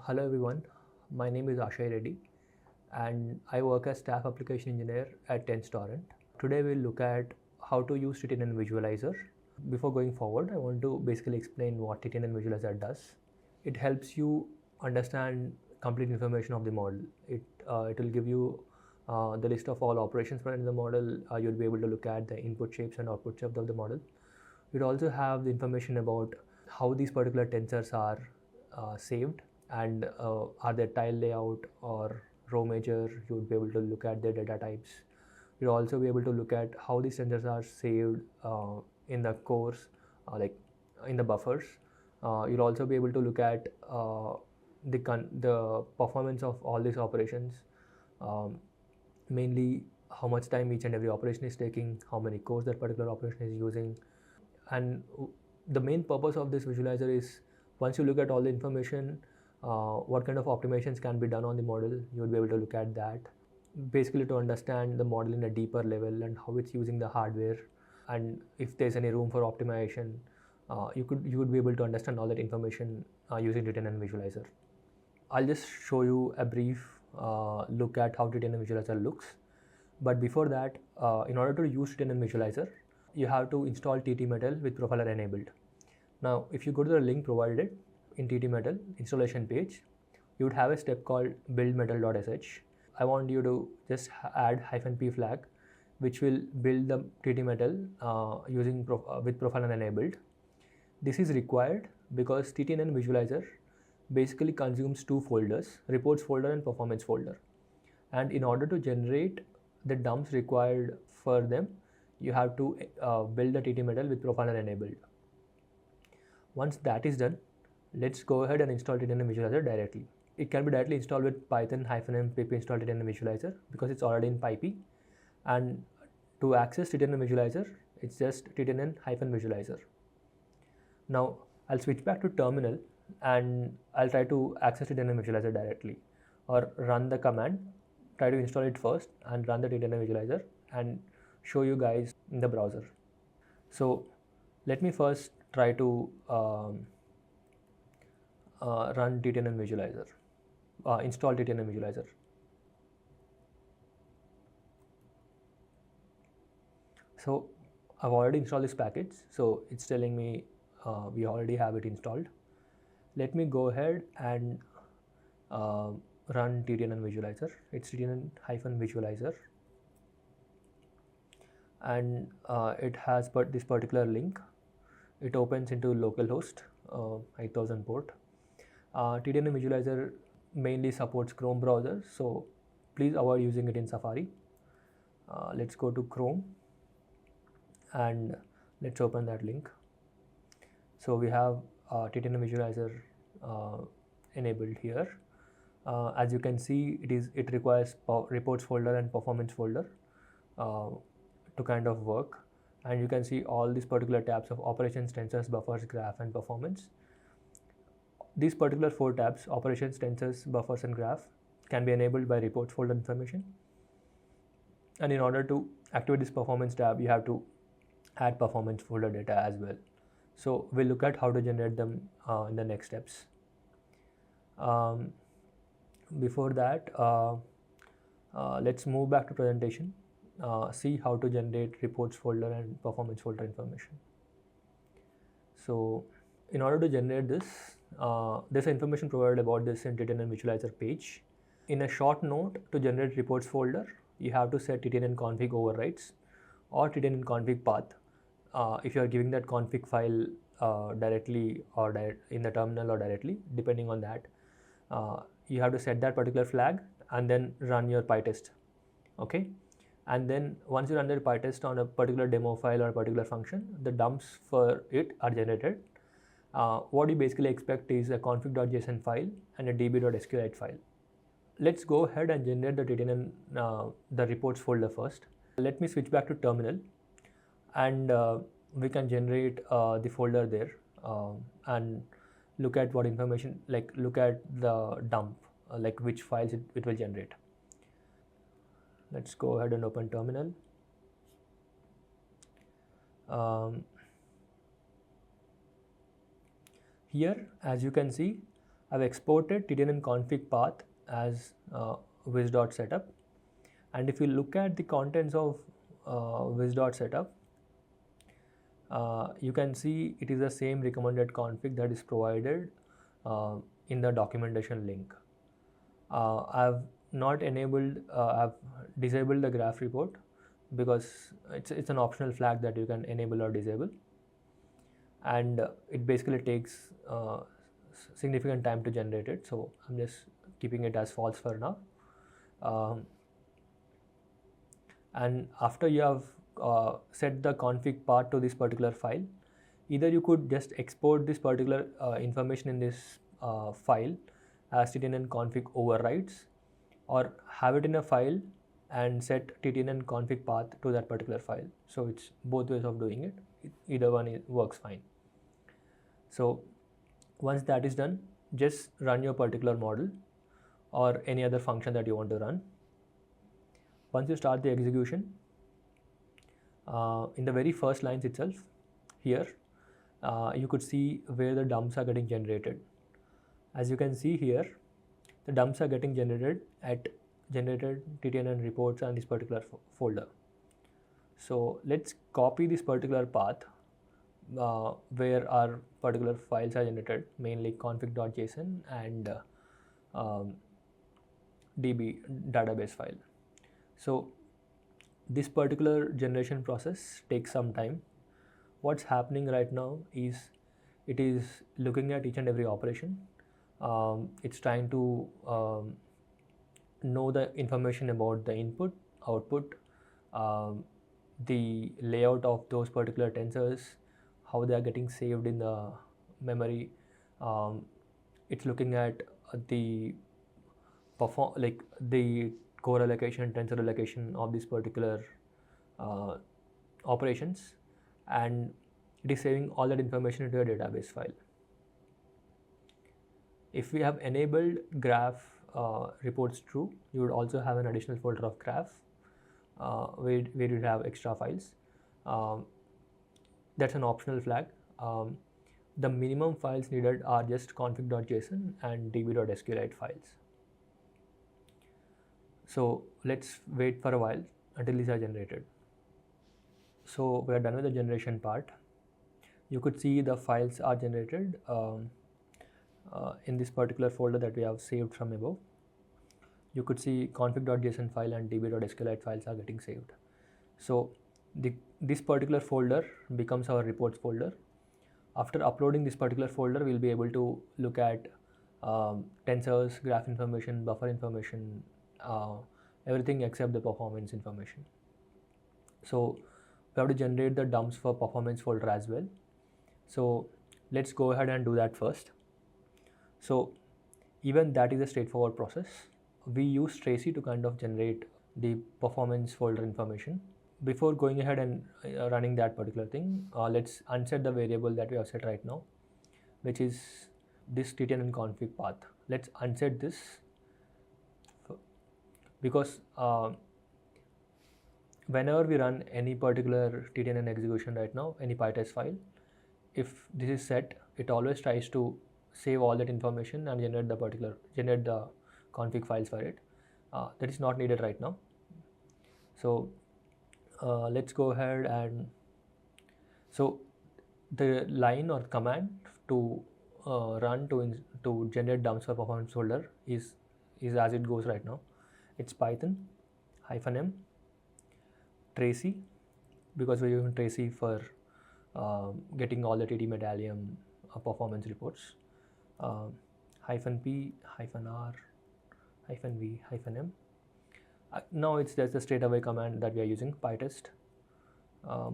Hello everyone, my name is Ashay Reddy and I work as staff application engineer at TenStorrent. Today we'll look at how to use TTNN Visualizer. Before going forward, I want to basically explain what TTNN Visualizer does. It helps you understand complete information of the model. It will give you the list of all operations present in the model. You'll be able to look at the input shapes and output shapes of the model. You'll also have the information about how these particular tensors are saved and are they tile layout or row major. You would be able to look at their data types. You'll also be able to look at how these tensors are saved in the cores, like in the buffers. You'll also be able to look at the performance of all these operations, mainly how much time each and every operation is taking, how many cores that particular operation is using. And the main purpose of this visualizer is, once you look at all the information, what kind of optimizations can be done on the model, you will be able to look at that. Basically to understand the model in a deeper level and how it's using the hardware, and if there's any room for optimization, you would be able to understand all that information using TTNN Visualizer. I'll just show you a brief look at how TTNN Visualizer looks. But before that, in order to use TTNN Visualizer, you have to install TT-Metal with Profiler enabled. Now, if you go to the link provided in TT-Metal installation page, you would have a step called buildmetal.sh. I want you to just add -p flag, which will build the TT-Metal with Profiler enabled. This is required because TTNN Visualizer basically consumes two folders, reports folder and performance folder. And in order to generate the dumps required for them, you have to build the TT-Metal with Profiler enabled. Once that is done, let's go ahead and install TTNN Visualizer directly. It can be directly installed with python -m pip install TTNN Visualizer because it's already in PyP. And to access TTNN Visualizer, it's just TTNN -Visualizer. Now I'll switch back to terminal and I'll try to access TTNN Visualizer directly, or run the command, try to install it first and run the TTNN Visualizer and show you guys in the browser. So let me first try to run TTNN Visualizer, install TTNN Visualizer. So I've already installed this package, so it's telling me we already have it installed. Let me go ahead and run TTNN Visualizer. It's TTNN Visualizer, and it has this particular link. It opens into localhost 8000 port. TTNN Visualizer mainly supports Chrome browser, so please avoid using it in Safari. Let's go to Chrome and let's open that link. So we have TTNN Visualizer enabled here. As you can see, it requires reports folder and performance folder to kind of work, and you can see all these particular tabs of operations, tensors, buffers, graph, and performance. These particular 4 tabs, operations, tensors, buffers, and graph, can be enabled by reports folder information. And in order to activate this performance tab, you have to add performance folder data as well. So we'll look at how to generate them in the next steps. Before that, let's move back to presentation, see how to generate reports folder and performance folder information. So in order to generate this, there's information provided about this in TTNN Visualizer page. In a short note, to generate reports folder, you have to set TTNN config overrides or TTNN config path. If you are giving that config file directly or in the terminal or directly, depending on that, you have to set that particular flag and then run your PyTest. Okay, and then once you run the PyTest on a particular demo file or a particular function, the dumps for it are generated. What you basically expect is a config.json file and a db.sqlite file. Let's go ahead and generate the TTNN the reports folder first. Let me switch back to terminal, and we can generate the folder there and look at what information, like look at the dump, like which files it will generate. Let's go ahead and open terminal. Here, as you can see, I've exported TTNN config path as vis.setup, and if you look at the contents of vis.setup, you can see it is the same recommended config that is provided in the documentation link. I've not enabled, I've disabled the graph report because it's an optional flag that you can enable or disable, and it basically takes significant time to generate it, so I'm just keeping it as false for now. And after you have set the config path to this particular file, either you could just export this particular information in this file as TTNN config overrides, or have it in a file and set TTNN config path to that particular file. So it's both ways of doing it. Either one works fine. So once that is done, just run your particular model or any other function that you want to run. Once you start the execution, in the very first lines itself, here you could see where the dumps are getting generated. As you can see here, the dumps are getting generated at generated TTNN reports and this particular folder. So let's copy this particular path where our particular files are generated, mainly config.json and DB database file. So this particular generation process takes some time. What's happening right now is it is looking at each and every operation. It's trying to know the information about the input, output, the layout of those particular tensors, how they are getting saved in the memory. It's looking at the the core allocation, tensor allocation of this particular operations, and it is saving all that information into a database file. If we have enabled graph reports true, you would also have an additional folder of graph where you have extra files. That's an optional flag. The minimum files needed are just config.json and db.sqlite files. So let's wait for a while until these are generated. So we are done with the generation part. You could see the files are generated in this particular folder that we have saved from above. You could see config.json file and db.sqlite files are getting saved. So this particular folder becomes our reports folder. After uploading this particular folder, we'll be able to look at tensors, graph information, buffer information, everything except the performance information. So we have to generate the dumps for performance folder as well. So let's go ahead and do that first. So even that is a straightforward process. We use Tracy to kind of generate the performance folder information. Before going ahead and running that particular thing, let's unset the variable that we have set right now, which is this TTNN config path. Let's unset this because whenever we run any particular TTNN execution right now, any PyTest file, if this is set, it always tries to save all that information and generate the config files for it. That is not needed right now. So let's go ahead and so the line or command to run to generate dumps for performance folder is as it goes right now. It's Python -m Tracy, because we're using Tracy for getting all the TT medallion performance reports. -p -r -v -m. Now it's just a straight away command that we are using. PyTest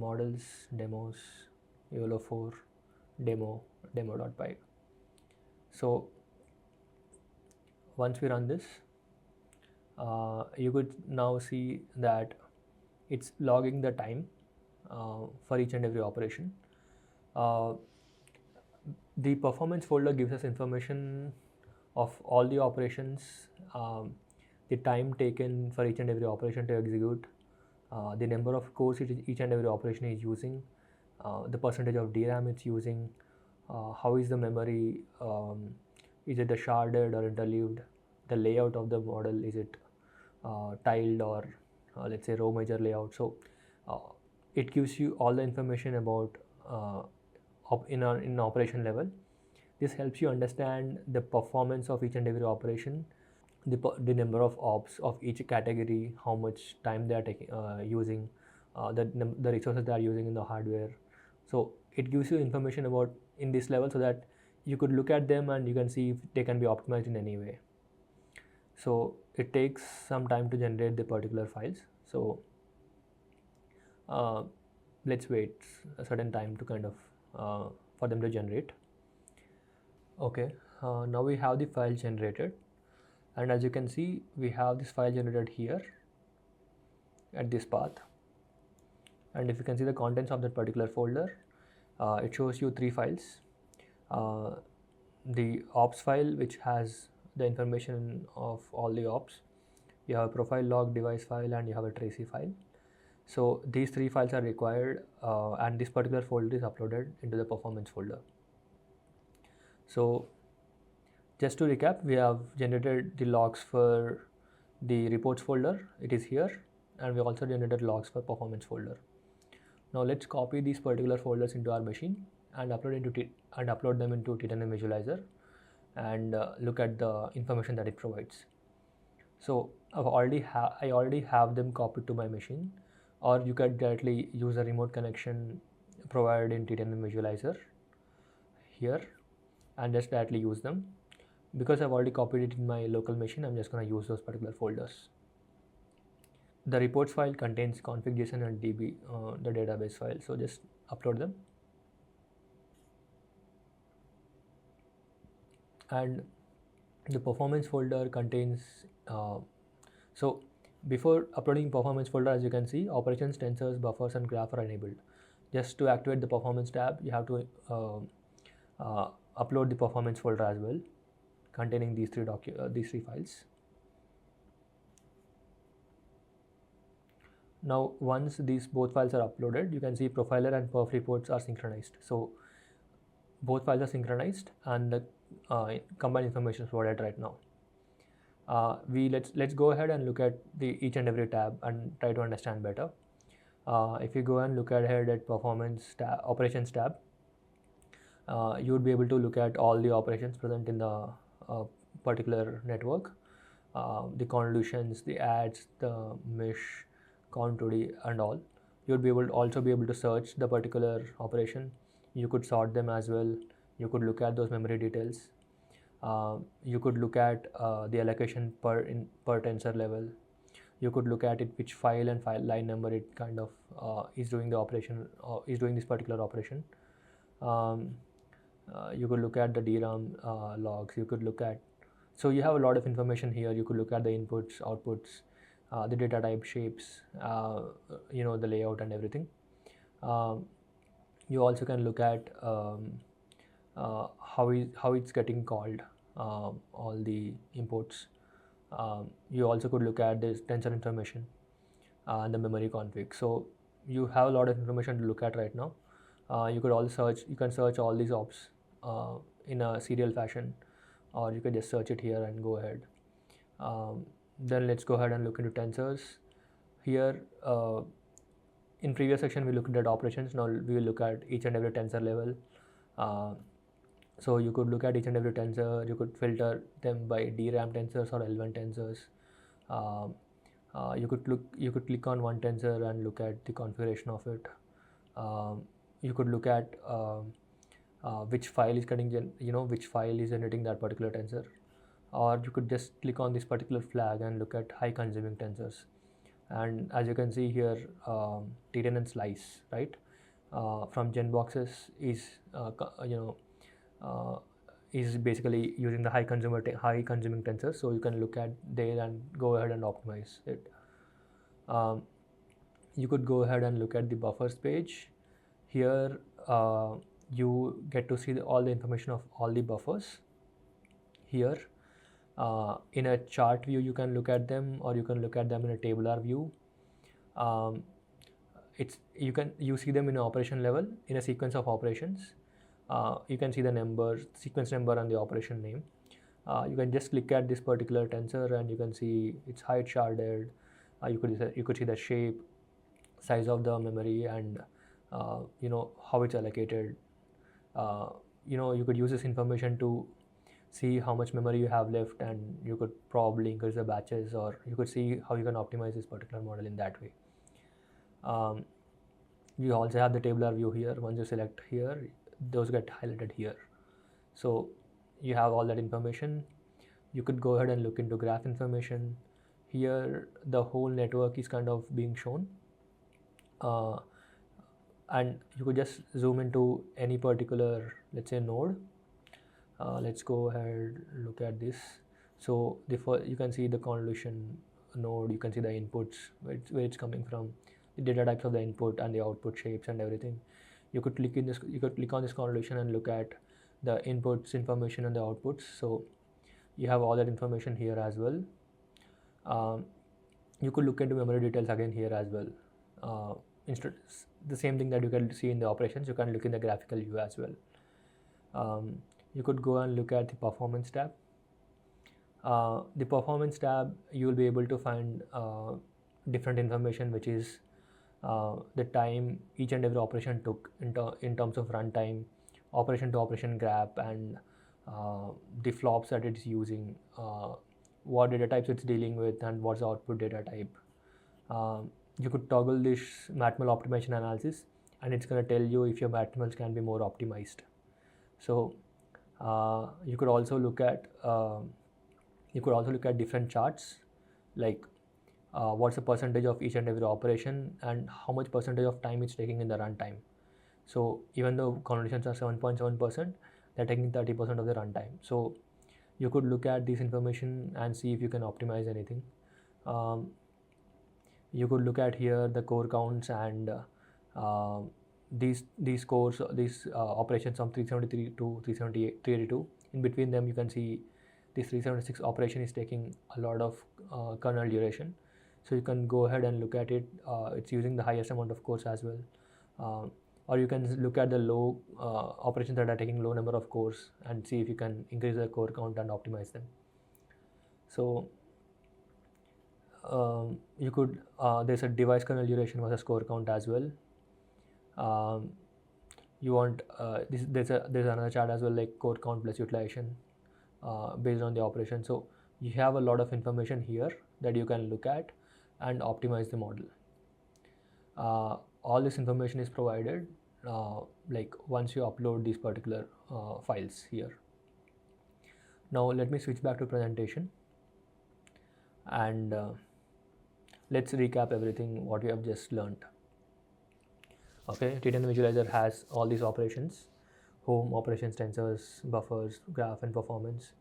models demos YOLO4 demo.py. So once we run this, you could now see that it's logging the time for each and every operation. The performance folder gives us information of all the operations, the time taken for each and every operation to execute, the number of cores each and every operation is using, the percentage of DRAM it's using, how is the memory Is it a sharded or interleaved? The layout of the model, is it tiled or let's say row major layout? So it gives you all the information about in an operation level. This helps you understand the performance of each and every operation, the number of ops of each category, how much time they are taking using, the resources they are using in the hardware. So it gives you information about in this level, so that you could look at them and you can see if they can be optimized in any way. So it takes some time to generate the particular files. So let's wait a certain time to kind of for them to generate. Okay, now we have the file generated, and as you can see, we have this file generated here at this path. And if you can see the contents of that particular folder, it shows you 3 files. The ops file, which has the information of all the ops. You have a profile log device file, and you have a tracy file. So these 3 files are required, and this particular folder is uploaded into the performance folder. So just to recap, we have generated the logs for the reports folder, it is here, and we also generated logs for performance folder. Now let's copy these particular folders into our machine and upload them into TTNN Visualizer, and look at the information that it provides. So I already have them copied to my machine, or you can directly use a remote connection provided in TTNN Visualizer here and just directly use them. Because I've already copied it in my local machine, I'm just going to use those particular folders. The reports file contains config.json and db, the database file, so just upload them. And the performance folder contains, so before uploading performance folder, as you can see, operations, tensors, buffers and graph are enabled. Just to activate the performance tab, you have to upload the performance folder as well, containing these three files. Now once these both files are uploaded, you can see profiler and perf reports are synchronized. So both files are synchronized, and the combined information is provided right now. Let's go ahead and look at each and every tab and try to understand better. If you go and look ahead at performance tab, operations tab, you would be able to look at all the operations present in the particular network, the convolutions, the adds, the mesh, count2d and all. You would also be able to search the particular operation. You could sort them as well. You could look at those memory details. You could look at the allocation per tensor level. You could look at it, which file and file line number it kind of is doing the operation, is doing this particular operation. You could look at the DRAM logs. You could look at, so you have a lot of information here. You could look at the inputs, outputs, the data type, shapes, the layout and everything. You also can look at how it's getting called, all the imports. You also could look at this tensor information and the memory config. So you have a lot of information to look at right now. You could also search all these ops in a serial fashion, or you could just search it here and go ahead. Then let's go ahead and look into tensors. Here in previous section we looked at operations. Now we will look at each and every tensor level. So you could look at each and every tensor. You could filter them by DRAM tensors or L1 tensors. You could click on one tensor and look at the configuration of it. You could look at which file is which file is generating that particular tensor, or you could just click on this particular flag and look at high consuming tensors. And as you can see here, TTNN slice, right, from GenBoxes is basically using the high consuming tensors, so you can look at there and go ahead and optimize it. You could go ahead and look at the buffers page. Here you get to see all the information of all the buffers. Here in a chart view you can look at them, or you can look at them in a tabular view. You see them in an operation level, in a sequence of operations. You can see the sequence number and the operation name. You can just click at this particular tensor and you can see it's height sharded. You could see the shape, size of the memory, and how it's allocated. You could use this information to see how much memory you have left, and you could probably increase the batches, or you could see how you can optimize this particular model in that way. You also have the tabular view here. Once you select here, those get highlighted here. So you have all that information. You could go ahead and look into graph information. Here the whole network is kind of being shown, and you could just zoom into any particular, let's say, node. Let's go ahead, look at this. So you can see the convolution node, you can see the inputs, where it's coming from, the data types of the input and the output shapes and everything. You could click on this convolution and look at the inputs information and the outputs. So you have all that information here as well. You could look into memory details again here as well. Instead, the same thing that you can see in the operations, you can look in the graphical view as well. You could go and look at the performance tab. The performance tab, you will be able to find different information, which is the time each and every operation took in terms of runtime, operation to operation graph, and the flops that it's using, what data types it's dealing with, and what's the output data type. You could toggle this matmul optimization analysis, and it's going to tell you if your matmuls can be more optimized. So you could also look at different charts, like what's the percentage of each and every operation and how much percentage of time it's taking in the runtime. So even though convolutions are 7.7%, they're taking 30% of the runtime. So you could look at this information and see if you can optimize anything. You could look at here the core counts and these cores, these operations from 373 to 382. In between them, you can see this 376 operation is taking a lot of kernel duration. So you can go ahead and look at it. It's using the highest amount of cores as well. Or you can look at the low operations that are taking low number of cores and see if you can increase the core count and optimize them. So you could there's a device kernel duration versus core count as well. You want there's another chart as well, like core count plus utilization based on the operation. So you have a lot of information here that you can look at and optimize the model. All this information is provided like once you upload these particular files here. Now let me switch back to presentation, and let's recap everything what we have just learned. Okay, TTNN Visualizer has all these operations: home, operations, tensors, buffers, graph, and performance.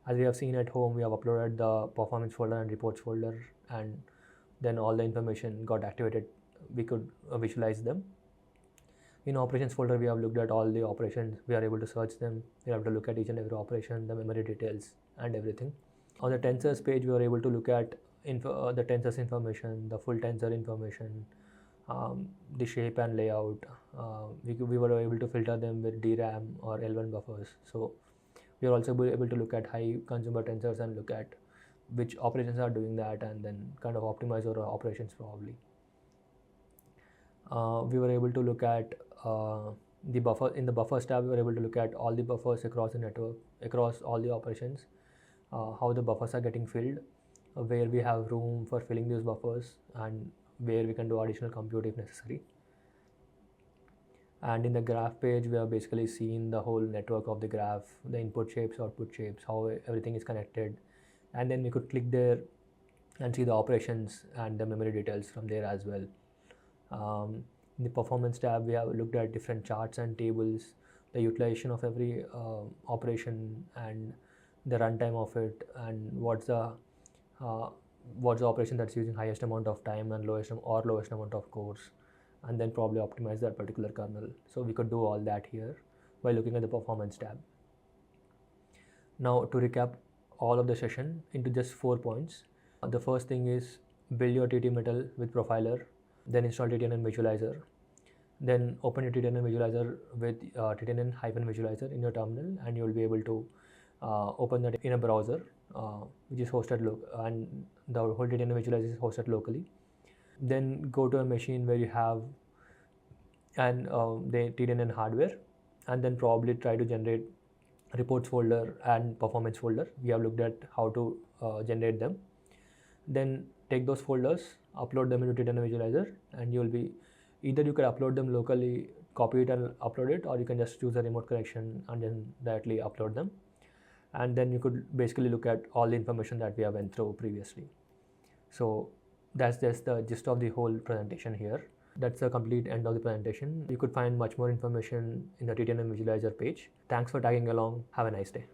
As we have seen at home, we have uploaded the performance folder and reports folder, and then all the information got activated. We could visualize them. In operations folder, we have looked at all the operations. We are able to search them. We have to look at each and every operation, the memory details, and everything. On the tensors page, we are able to look at the tensors information, the full tensor information, the shape and layout. We were able to filter them with DRAM or L1 buffers. So we are also able to look at high consumer tensors and look at which operations are doing that, and then kind of optimize our operations probably. We were able to look at the buffer. In the buffers tab, we were able to look at all the buffers across the network, across all the operations, how the buffers are getting filled, where we have room for filling these buffers, and where we can do additional compute if necessary. And in the graph page, we have basically seen the whole network of the graph, the input shapes, output shapes, how everything is connected. And then we could click there and see the operations and the memory details from there as well. In the performance tab, we have looked at different charts and tables, the utilization of every operation and the runtime of it, and what's the operation that's using highest amount of time and lowest amount of cores, and then probably optimize that particular kernel. So we could do all that here by looking at the performance tab. Now to recap all of the session into just 4 points. The first thing is build your TT Metal with Profiler, then install TTNN Visualizer, then open your TTNN Visualizer with TTNN-Visualizer in your terminal, and you will be able to open that in a browser which is hosted and the whole TTNN Visualizer is hosted locally. Then go to a machine where you have the TTNN hardware, and then probably try to generate reports folder and performance folder. We have looked at how to generate them. Then take those folders, upload them into TTNN Visualizer, and you will be either you could upload them locally, copy it and upload it, or you can just use a remote connection and then directly upload them. And then you could basically look at all the information that we have went through previously. So that's just the gist of the whole presentation here. That's the complete end of the presentation. You could find much more information in the TTNN Visualizer page. Thanks for tagging along. Have a nice day.